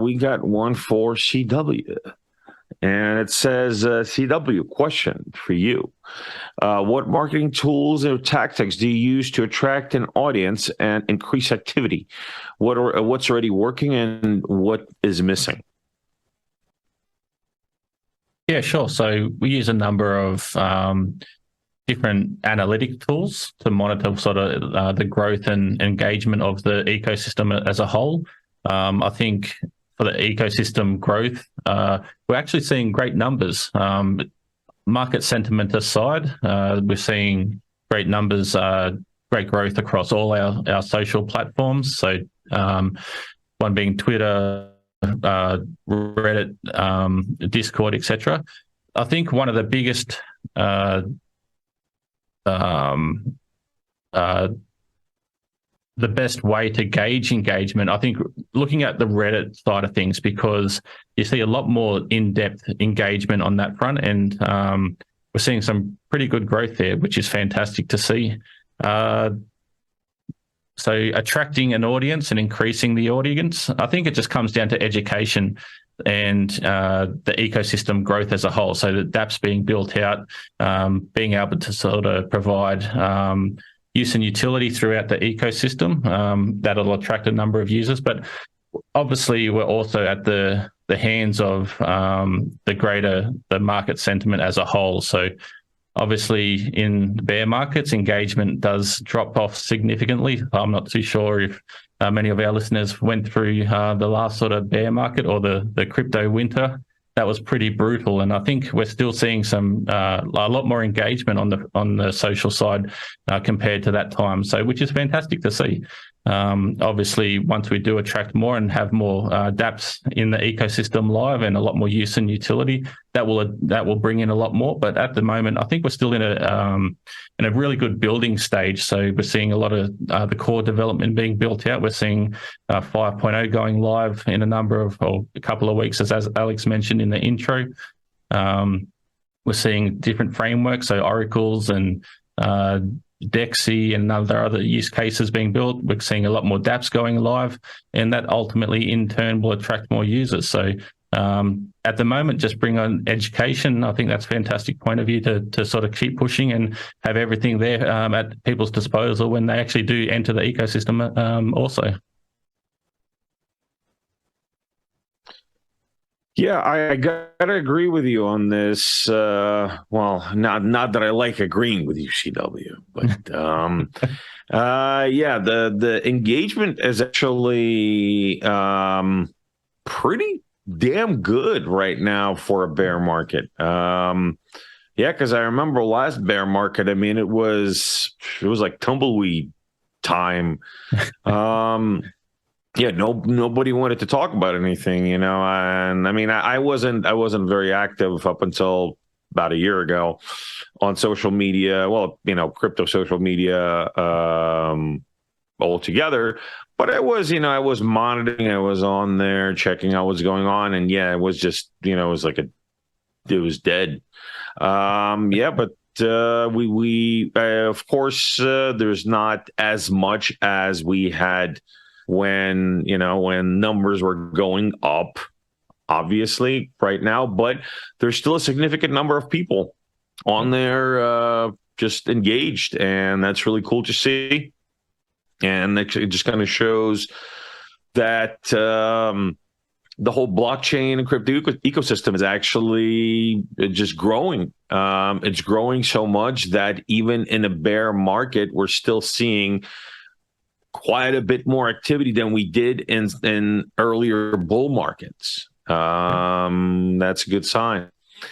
we got one for CW. And it says, CW, question for you. What marketing tools or tactics do you use to attract an audience and increase activity? What's already working and what is missing? Yeah, sure. So we use a number of different analytic tools to monitor sort of the growth and engagement of the ecosystem as a whole. I think for the ecosystem growth, we're actually seeing great numbers. Market sentiment aside, we're seeing great numbers, great growth across all our social platforms. So one being Twitter, Reddit, Discord, etc. I think one of the biggest the best way to gauge engagement, I think, looking at the Reddit side of things, because you see a lot more in-depth engagement on that front, and we're seeing some pretty good growth there, which is fantastic to see. So attracting an audience and increasing the audience, I think it just comes down to education and the ecosystem growth as a whole. So the dApps being built out, being able to sort of provide use and utility throughout the ecosystem, that'll attract a number of users. But obviously, we're also at the hands of the market sentiment as a whole. So obviously, in bear markets, engagement does drop off significantly. I'm not too sure if many of our listeners went through the last sort of bear market or the crypto winter. That was pretty brutal, and I think we're still seeing a lot more engagement on the social side compared to that time. So, which is fantastic to see. Obviously, once we do attract more and have more dApps in the ecosystem live and a lot more use and utility, that will bring in a lot more. But at the moment, I think we're still in a really good building stage. So we're seeing a lot of the core development being built out. We're seeing 5.0 going live in a couple of weeks, as Alex mentioned in the intro. We're seeing different frameworks, so oracles and Dexy and other use cases being built. We're seeing a lot more dApps going live, and that ultimately in turn will attract more users. So at the moment, just bring on education. I think that's a fantastic point of view to sort of keep pushing and have everything there at people's disposal when they actually do enter the ecosystem also. Yeah, I gotta agree with you on this. Well, not that I like agreeing with you, CW, but yeah, the engagement is actually pretty damn good right now for a bear market. Yeah, because I remember last bear market. I mean, it was like tumbleweed time. Yeah, nobody wanted to talk about anything, and I mean, I wasn't very active up until about a year ago on social media. Well, crypto social media altogether. But I was monitoring. I was on there checking out what's going on, and yeah, it was just it was like it was dead. Yeah, but we of course there's not as much as we had when numbers were going up, obviously right now, but there's still a significant number of people on there just engaged, and that's really cool to see. And it just kind of shows that the whole blockchain and crypto ecosystem is actually just growing. It's growing so much that even in a bear market, we're still seeing quite a bit more activity than we did in earlier bull markets. That's a good sign.